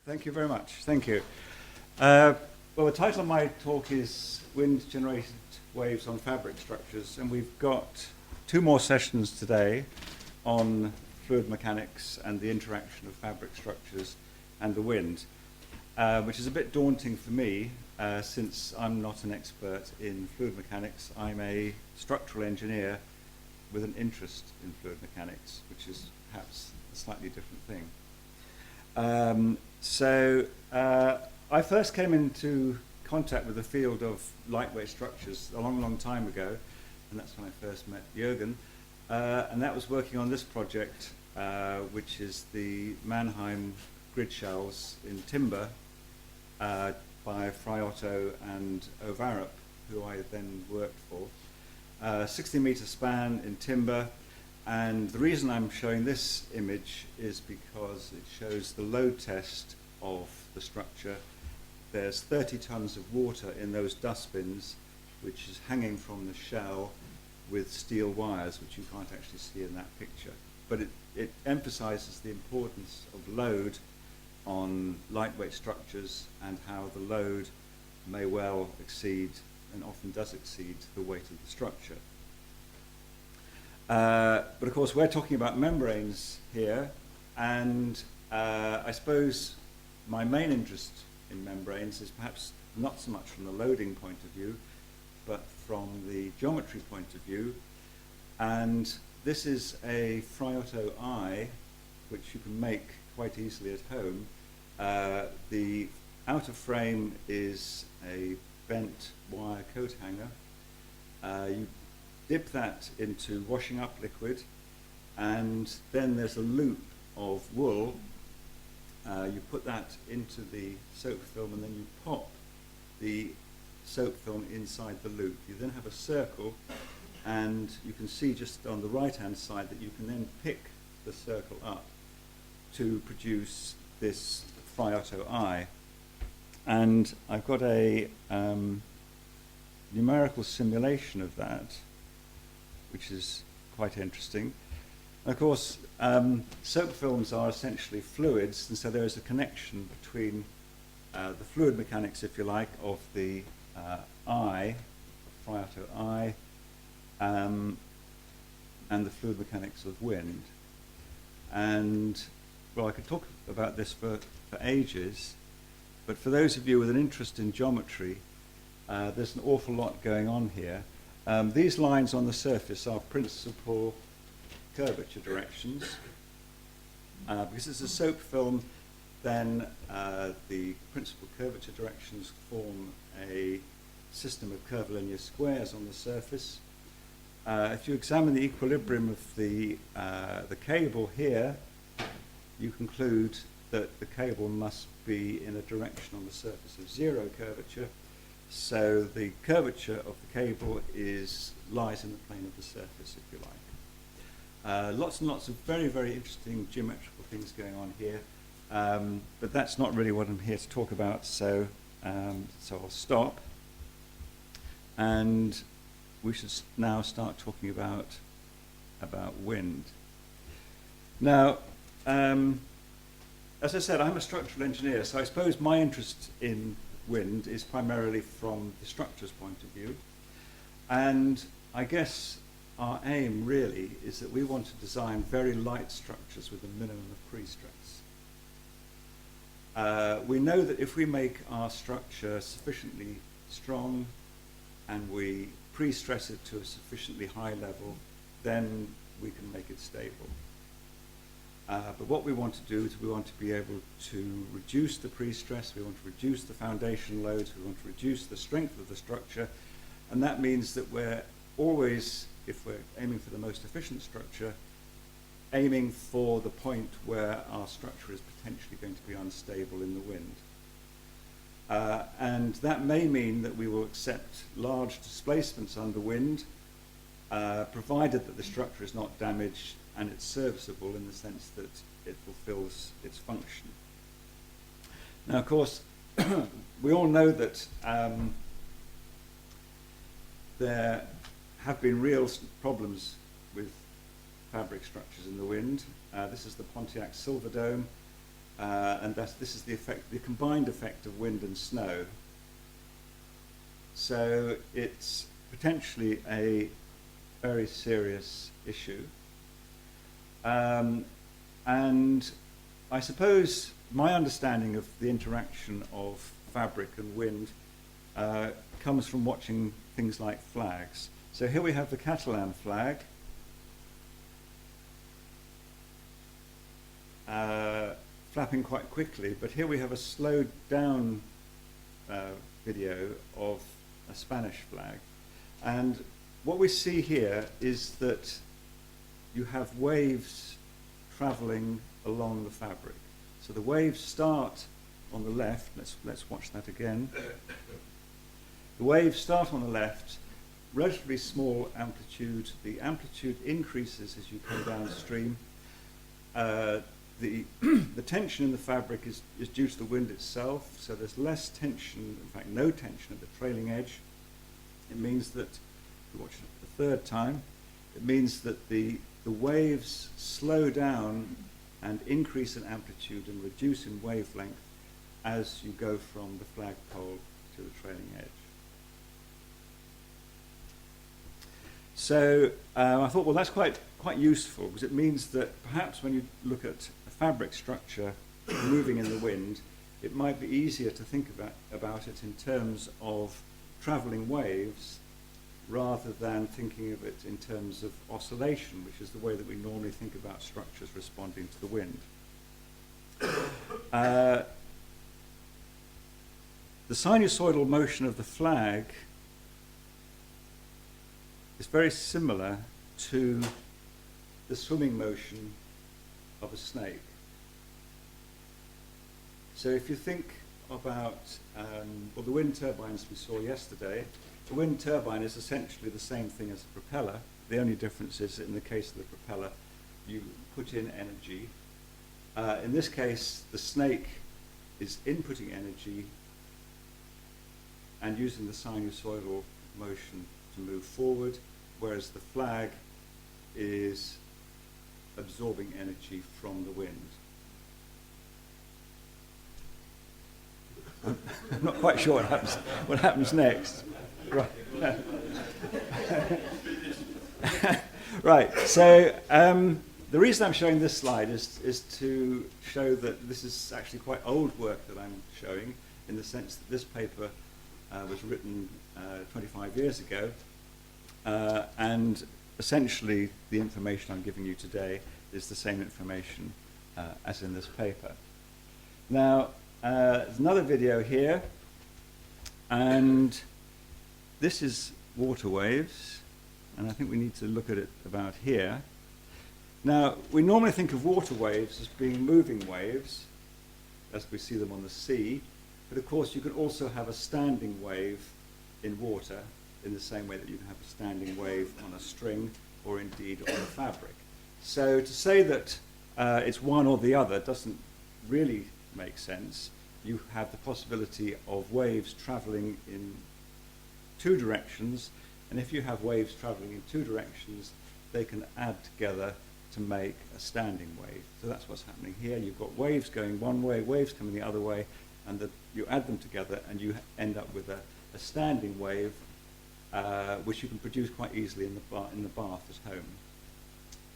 Thank you very much. Thank you. Well, the title of my talk is Wind-Generated Waves on Fabric Structures, and we've got two more sessions today on fluid mechanics and the interaction of fabric structures and the wind, which is a bit daunting for me since I'm not an expert in fluid mechanics. I'm a structural engineer with an interest in fluid mechanics, which is perhaps a slightly different thing. I first came into contact with the field of lightweight structures a long, long time ago, and that's when I first met Jürgen, and that was working on this project, which is the Mannheim grid shells in timber by Frei Otto and Ovarup, who I then worked for. 60-meter span in timber. And the reason I'm showing this image is because it shows the load test of the structure. There's 30 tons of water in those dustbins, which is hanging from the shell with steel wires, which you can't actually see in that picture. But it emphasizes the importance of load on lightweight structures and how the load may well exceed, and often does exceed, the weight of the structure. But of course, we're talking about membranes here, and I suppose my main interest in membranes is perhaps not so much from the loading point of view, but from the geometry point of view. And this is a Frei Otto eye, which you can make quite easily at home. The outer frame is a bent wire coat hanger. You dip that into washing up liquid, and then there's a loop of wool. You put that into the soap film, and then you pop the soap film inside the loop. You then have a circle, and you can see just on the right-hand side that you can then pick the circle up to produce this Frei Otto eye. And I've got a numerical simulation of that, which is quite interesting. And of course, soap films are essentially fluids, and so there is a connection between the fluid mechanics, if you like, of the eye, Frei Otto eye, and the fluid mechanics of wind. And, well, I could talk about this for ages, but for those of you with an interest in geometry, there's an awful lot going on here. These lines on the surface are principal curvature directions. Because it's a soap film, then the principal curvature directions form a system of curvilinear squares on the surface. If you examine the equilibrium of the cable here, you conclude that the cable must be in a direction on the surface of zero curvature. So the curvature of the cable lies in the plane of the surface, if you like. Lots and lots of very, very interesting geometrical things going on here, but that's not really what I'm here to talk about, so I'll stop. And we should now start talking about wind. Now, as I said, I'm a structural engineer, so I suppose my interest in wind is primarily from the structure's point of view. And I guess our aim really is that we want to design very light structures with a minimum of pre-stress. We know that if we make our structure sufficiently strong and we pre-stress it to a sufficiently high level, then we can make it stable. But what we want to do is we want to be able to reduce the pre-stress, we want to reduce the foundation loads, we want to reduce the strength of the structure, and that means that we're always, if we're aiming for the most efficient structure, aiming for the point where our structure is potentially going to be unstable in the wind. And that may mean that we will accept large displacements under wind, provided that the structure is not damaged and it's serviceable in the sense that it fulfills its function. Now, of course, we all know that there have been real problems with fabric structures in the wind. This is the Pontiac Silver Dome. and this is the effect, the combined effect of wind and snow. So it's potentially a very serious issue. And I suppose my understanding of the interaction of fabric and wind comes from watching things like flags. So here we have the Catalan flag. Flapping quite quickly, but here we have a slowed down video of a Spanish flag. And what we see here is that you have waves traveling along the fabric. So the waves start on the left. Let's watch that again. The waves start on the left, relatively small amplitude. The amplitude increases as you come downstream. The tension in the fabric is due to the wind itself, so there's less tension, in fact no tension at the trailing edge. It means that, if you watch it the third time, it means that the waves slow down and increase in amplitude and reduce in wavelength as you go from the flagpole to the trailing edge. So I thought, well, that's quite useful, because it means that perhaps when you look at a fabric structure moving in the wind, it might be easier to think about it in terms of travelling waves rather than thinking of it in terms of oscillation, which is the way that we normally think about structures responding to the wind. The sinusoidal motion of the flag is very similar to the swimming motion of a snake. So if you think about well, the wind turbines we saw yesterday, the wind turbine is essentially the same thing as a propeller. The only difference is that in the case of the propeller, you put in energy. In this case, the snake is inputting energy and using the sinusoidal motion to move forward, whereas the flag is absorbing energy from the wind. I'm not quite sure what happens next. Right. Right. So the reason I'm showing this slide is to show that this is actually quite old work that I'm showing, in the sense that this paper was written 25 years ago, and essentially the information I'm giving you today is the same information as in this paper. Now, there's another video here, and this is water waves, and I think we need to look at it about here. Now, we normally think of water waves as being moving waves, as we see them on the sea, but of course you can also have a standing wave in water, in the same way that you can have a standing wave on a string, or indeed on a fabric. So to say that it's one or the other doesn't really make sense. You have the possibility of waves traveling in two directions, and if you have waves traveling in two directions, they can add together to make a standing wave. So that's what's happening here. You've got waves going one way, waves coming the other way, and you add them together and you end up with a standing wave, which you can produce quite easily in the bath at home.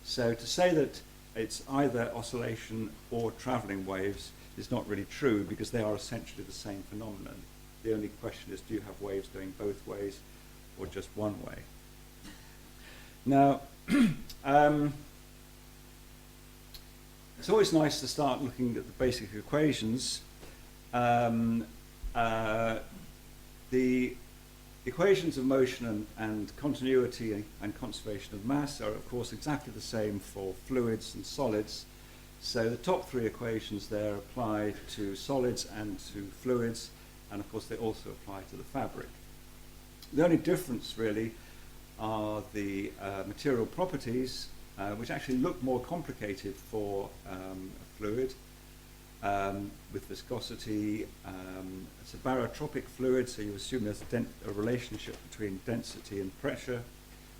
So to say that it's either oscillation or traveling waves is not really true, because they are essentially the same phenomenon. The only question is, do you have waves going both ways or just one way? Now, it's always nice to start looking at the basic equations. The equations of motion and continuity and conservation of mass are, of course, exactly the same for fluids and solids. So the top three equations there apply to solids and to fluids, and of course they also apply to the fabric. The only difference really are the material properties, which actually look more complicated for a fluid, with viscosity. It's a barotropic fluid, so you assume there's a relationship between density and pressure,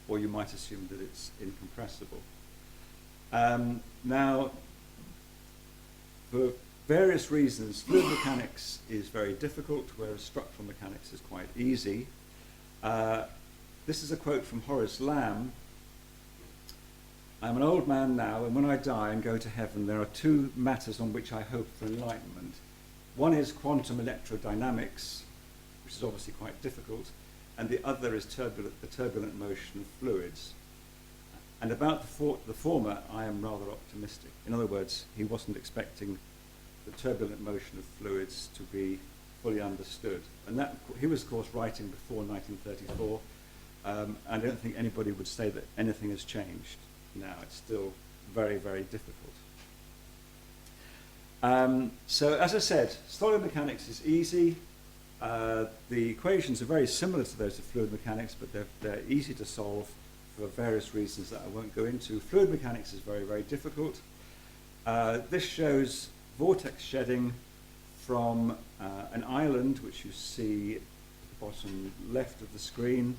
or you might assume that it's incompressible. Now, for various reasons, fluid mechanics is very difficult, whereas structural mechanics is quite easy. This is a quote from Horace Lamb. "I'm an old man now, and when I die and go to heaven, there are two matters on which I hope for enlightenment. One is quantum electrodynamics, which is obviously quite difficult, and the other is the turbulent motion of fluids. And about the former, I am rather optimistic." In other words, he wasn't expecting the turbulent motion of fluids to be fully understood. And that, he was, of course, writing before 1934. I don't think anybody would say that anything has changed now. It's still very, very difficult. So, as I said, solid mechanics is easy. The equations are very similar to those of fluid mechanics, but they're easy to solve for various reasons that I won't go into. Fluid mechanics is very, very difficult. This shows vortex shedding from an island, which you see at the bottom left of the screen.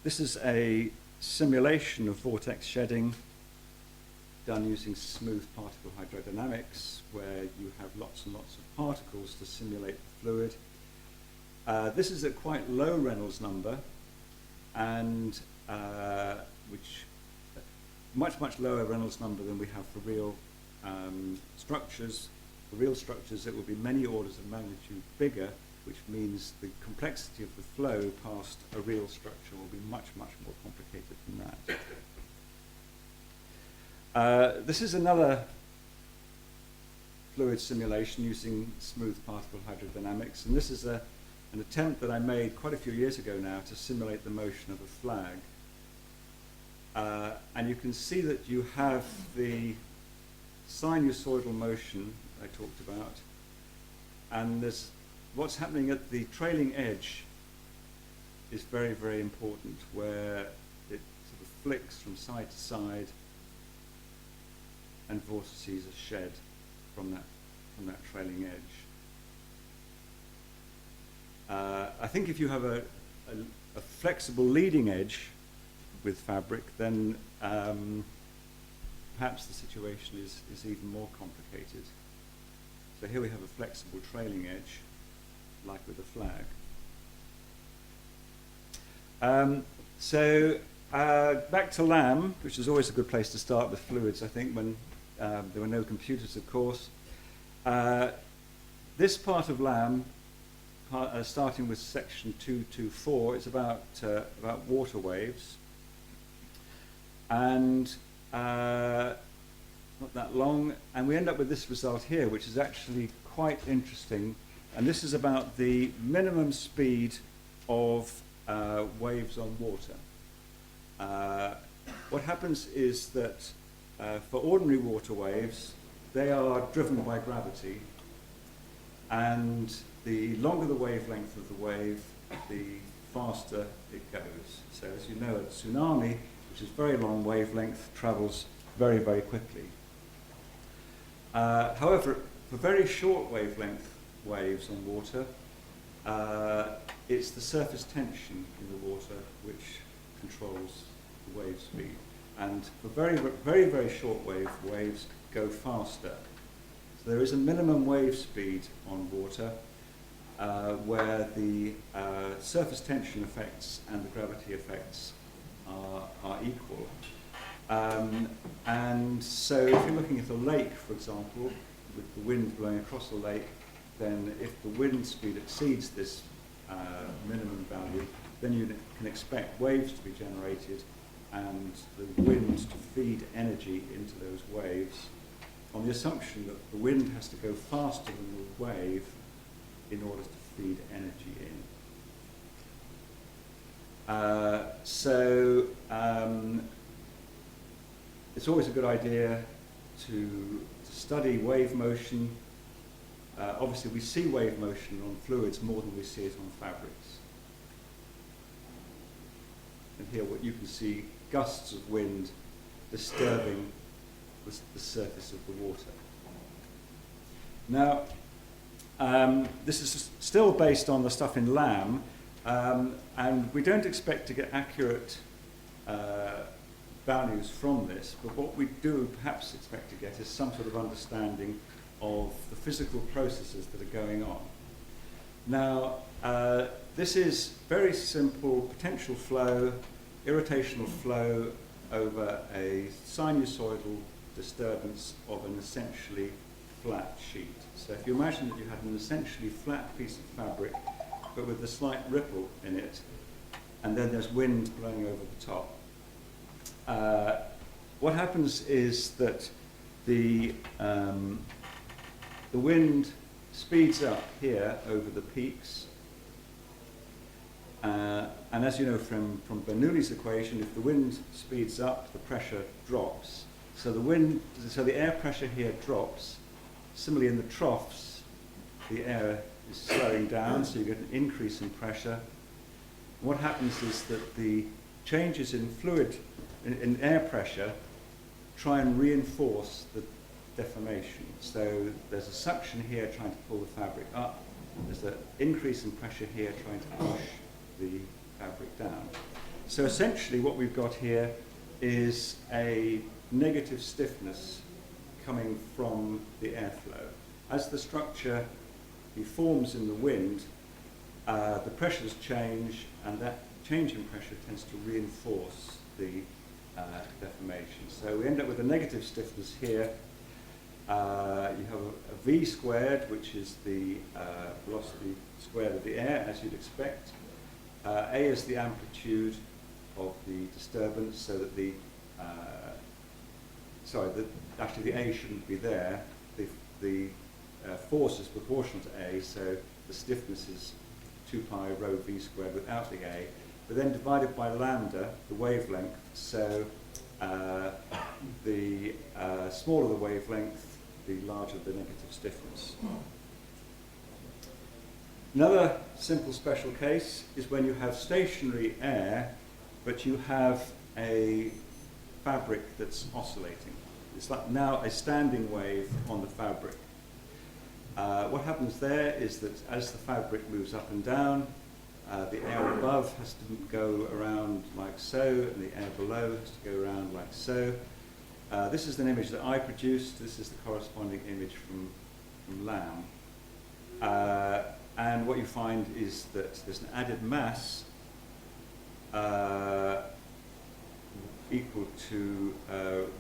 This is a simulation of vortex shedding done using smooth particle hydrodynamics, where you have lots and lots of particles to simulate the fluid. This is at quite low Reynolds number, and which much lower Reynolds number than we have for real structures. For real structures, it will be many orders of magnitude bigger, which means the complexity of the flow past a real structure will be much more complicated than that. This is another fluid simulation using smooth particle hydrodynamics, and this is an attempt that I made quite a few years ago now to simulate the motion of a flag. And you can see that you have the sinusoidal motion I talked about, and there's what's happening at the trailing edge is very, very important, where it sort of flicks from side to side and vortices are shed from that trailing edge. I think if you have a flexible leading edge with fabric, then perhaps the situation is even more complicated. So here we have a flexible trailing edge, like with a flag. Back to Lamb, which is always a good place to start with fluids, I think, when there were no computers, of course. This part of Lamb, starting with section 224, is about water waves. And not that long, and we end up with this result here, which is actually quite interesting. And this is about the minimum speed of waves on water. What happens is that for ordinary water waves, they are driven by gravity, and the longer the wavelength of the wave, the faster it goes. So as you know, a tsunami, which is very long wavelength, travels very, very quickly. However, for very short wavelength waves on water, it's the surface tension in the water which controls the wave speed. And for very, very short waves go faster. So there is a minimum wave speed on water where the surface tension effects and the gravity effects are equal. And so if you're looking at a lake, for example, with the wind blowing across the lake, then if the wind speed exceeds this minimum value, then you can expect waves to be generated and the wind to feed energy into those waves, on the assumption that the wind has to go faster than the wave in order to feed energy in. It's always a good idea to study wave motion. Obviously, we see wave motion on fluids more than we see it on fabrics. And here what you can see, gusts of wind disturbing the surface of the water. Now, this is still based on the stuff in Lamb, and we don't expect to get accurate values from this, but what we do perhaps expect to get is some sort of understanding of the physical processes that are going on. Now, this is very simple potential flow, irrotational flow over a sinusoidal disturbance of an essentially flat sheet. So if you imagine that you had an essentially flat piece of fabric, but with a slight ripple in it, and then there's wind blowing over the top. What happens is that the wind speeds up here over the peaks, and as you know from Bernoulli's equation, if the wind speeds up, the pressure drops. So the air pressure here drops. Similarly, in the troughs, the air is slowing down, so you get an increase in pressure. What happens is that the changes in in air pressure, try and reinforce the deformation. So there's a suction here trying to pull the fabric up. There's an increase in pressure here trying to push the fabric down. So essentially what we've got here is a negative stiffness coming from the airflow. As the structure deforms in the wind, the pressures change, and that change in pressure tends to reinforce the deformation. So we end up with a negative stiffness here. You have a V squared, which is the velocity squared of the air, as you'd expect. A is the amplitude of the disturbance, so that actually the A shouldn't be there. The force is proportional to A, so the stiffness is 2 pi rho V squared without the A, but then divided by lambda, the wavelength, so the smaller the wavelength, the larger the negative stiffness. Another simple special case is when you have stationary air, but you have a fabric that's oscillating. It's like now a standing wave on the fabric. What happens there is that as the fabric moves up and down, the air above has to go around like so, and the air below has to go around like so. This is an image that I produced. This is the corresponding image from Lamb. And what you find is that there's an added mass equal to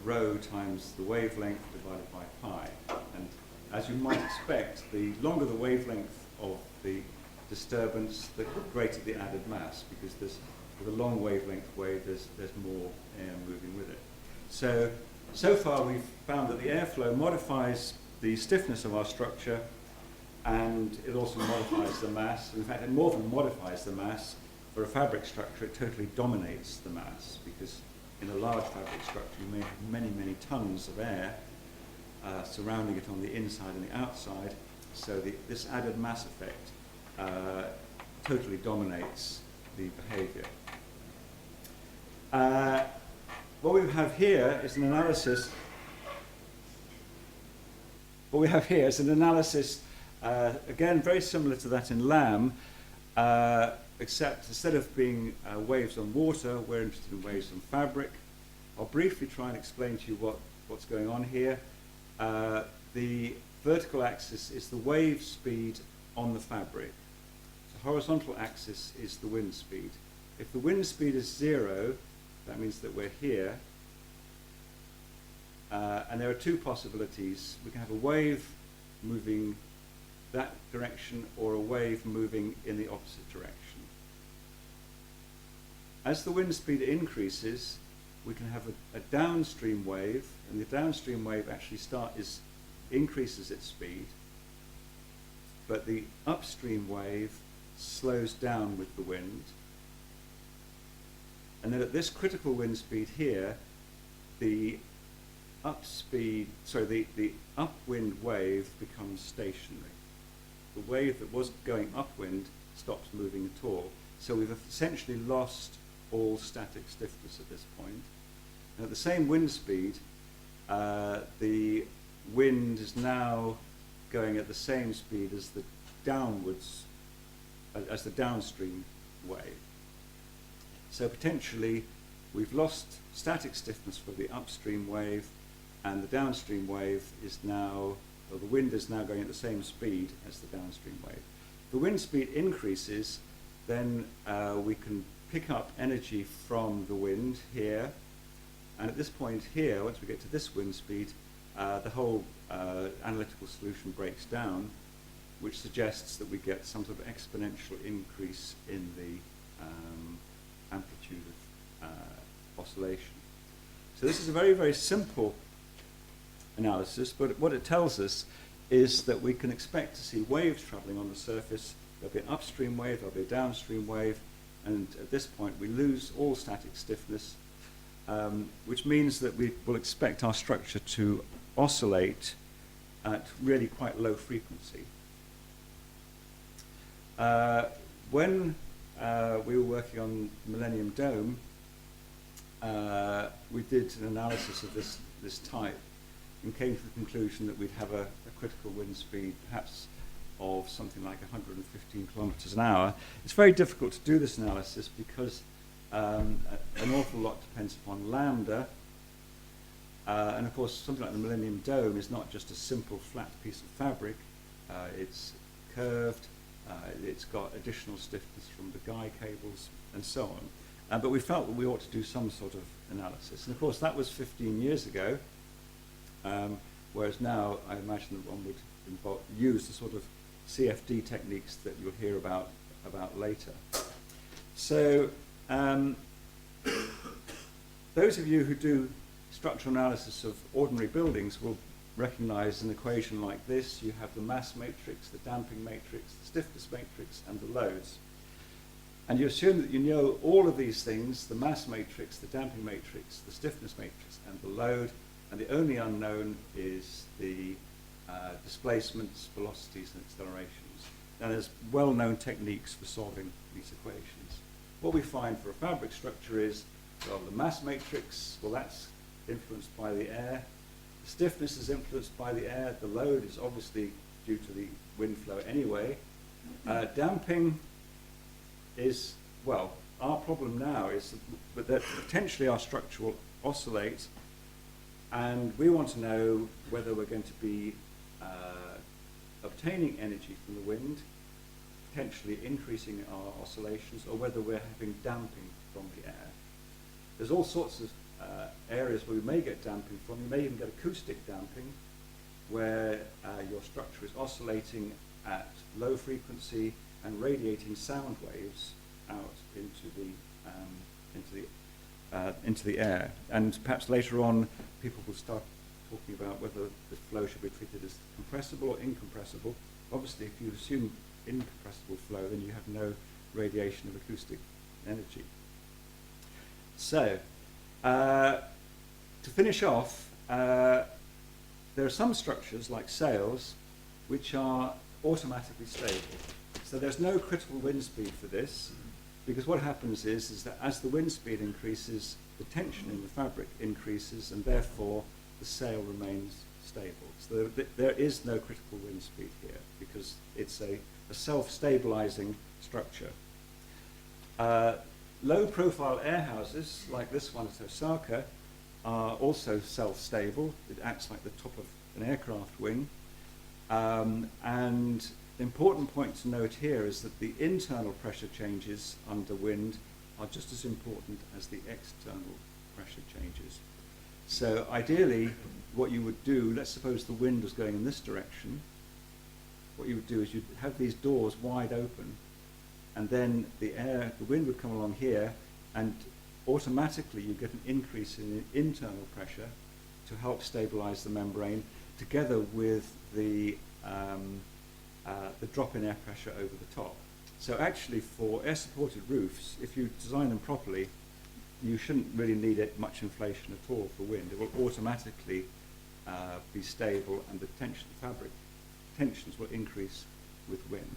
rho times the wavelength divided by pi. And as you might expect, the longer the wavelength of the disturbance, the greater the added mass, because with a long wavelength wave, there's more air moving with it. So far we've found that the airflow modifies the stiffness of our structure, and it also modifies the mass. In fact, it more than modifies the mass. For a fabric structure, it totally dominates the mass, because in a large fabric structure, you may have many, many tons of air surrounding it on the inside and the outside. So this added mass effect totally dominates the behavior. What we have here is an analysis. Again, very similar to that in Lamb, except instead of being waves on water, we're interested in waves on fabric. I'll briefly try and explain to you what's going on here. The vertical axis is the wave speed on the fabric. The horizontal axis is the wind speed. If the wind speed is 0, that means that we're here. And there are two possibilities. We can have a wave moving that direction, or a wave moving in the opposite direction. As the wind speed increases, we can have a downstream wave, and the downstream wave actually increases its speed, but the upstream wave slows down with the wind. And then at this critical wind speed here, the upwind wave becomes stationary. The wave that was going upwind stops moving at all. So we've essentially lost all static stiffness at this point. And at the same wind speed, the wind is now going at the same speed as the downstream wave. So potentially we've lost static stiffness for the upstream wave, and the downstream wave is now, or the wind is now going at the same speed as the downstream wave. If the wind speed increases, then we can pick up energy from the wind here, and at this point here, once we get to this wind speed, the whole analytical solution breaks down, which suggests that we get some sort of exponential increase in the amplitude of oscillation. So this is a very, very simple analysis, but what it tells us is that we can expect to see waves traveling on the surface. There'll be an upstream wave, there'll be a downstream wave, and at this point we lose all static stiffness, which means that we will expect our structure to oscillate at really quite low frequency. When we were working on Millennium Dome, we did an analysis of this type and came to the conclusion that we'd have a critical wind speed perhaps of something like 115 kilometers an hour. It's very difficult to do this analysis because an awful lot depends upon lambda, and of course something like the Millennium Dome is not just a simple flat piece of fabric. It's curved, it's got additional stiffness from the guy cables and so on, but we felt that we ought to do some sort of analysis, and of course that was 15 years ago, whereas now I imagine that one would use the sort of CFD techniques that you'll hear about later. So those of you who do structural analysis of ordinary buildings will recognize an equation like this. You have the mass matrix, the damping matrix, the stiffness matrix, and the loads. And you assume that you know all of these things, the mass matrix, the damping matrix, the stiffness matrix, and the load, and the only unknown is the displacements, velocities, and accelerations. And there's well-known techniques for solving these equations. What we find for a fabric structure is, well, the mass matrix, well, that's influenced by the air. The stiffness is influenced by the air. The load is obviously due to the wind flow anyway. Damping is, well, our problem now is that potentially our structure will oscillate, and we want to know whether we're going to be obtaining energy from the wind, potentially increasing our oscillations, or whether we're having damping from the air. There's all sorts of areas where we may get damping from. You may even get acoustic damping, where your structure is oscillating at low frequency and radiating sound waves out into the air. And perhaps later on, people will start talking about whether the flow should be treated as compressible or incompressible. Obviously, if you assume incompressible flow, then you have no radiation of acoustic energy. So, to finish off, there are some structures, like sails, which are automatically stable. So there's no critical wind speed for this, because what happens is that as the wind speed increases, the tension in the fabric increases, and therefore the sail remains stable. So there is no critical wind speed here, because it's a self-stabilizing structure. Low-profile air houses, like this one at Osaka, are also self-stable. It acts like the top of an aircraft wing. And the important point to note here is that the internal pressure changes under wind are just as important as the external pressure changes. So ideally, what you would do, let's suppose the wind was going in this direction, what you would do is you'd have these doors wide open, and then the wind would come along here, and automatically you get an increase in the internal pressure to help stabilize the membrane, together with the drop in air pressure over the top. So actually, for air-supported roofs, if you design them properly, you shouldn't really need much inflation at all for wind. It will automatically be stable, and the fabric tensions will increase with wind.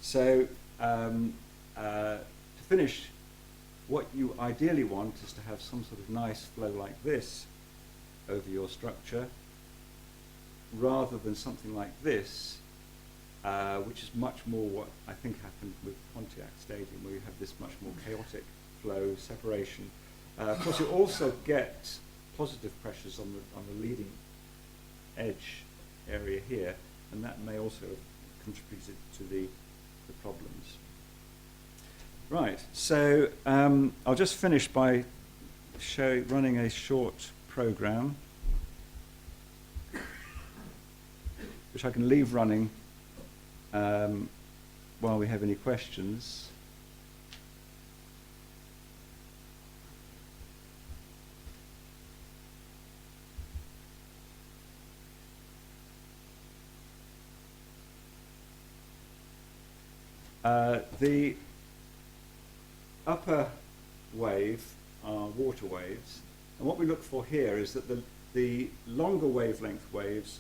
So to finish, what you ideally want is to have some sort of nice flow like this over your structure, rather than something like this, which is much more what I think happened with Pontiac Stadium, where you have this much more chaotic flow, separation. Of course, you also get positive pressures on the leading edge area here, and that may also have contributed to the problems. Right, so I'll just finish by running a short program, which I can leave running while we have any questions. The upper wave are water waves, and what we look for here is that the longer wavelength waves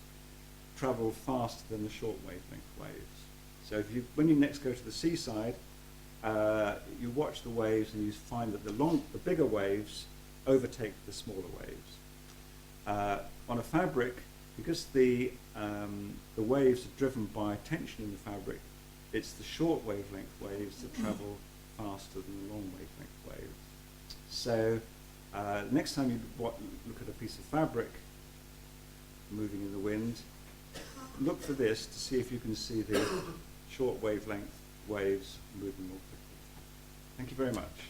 travel faster than the short wavelength waves. So when you next go to the seaside, you watch the waves and you find that the bigger waves overtake the smaller waves. On a fabric, because the waves are driven by tension in the fabric, it's the short wavelength waves that travel faster than the long wavelength waves. So next time you look at a piece of fabric moving in the wind, look for this to see if you can see the short wavelength waves moving more quickly. Thank you very much.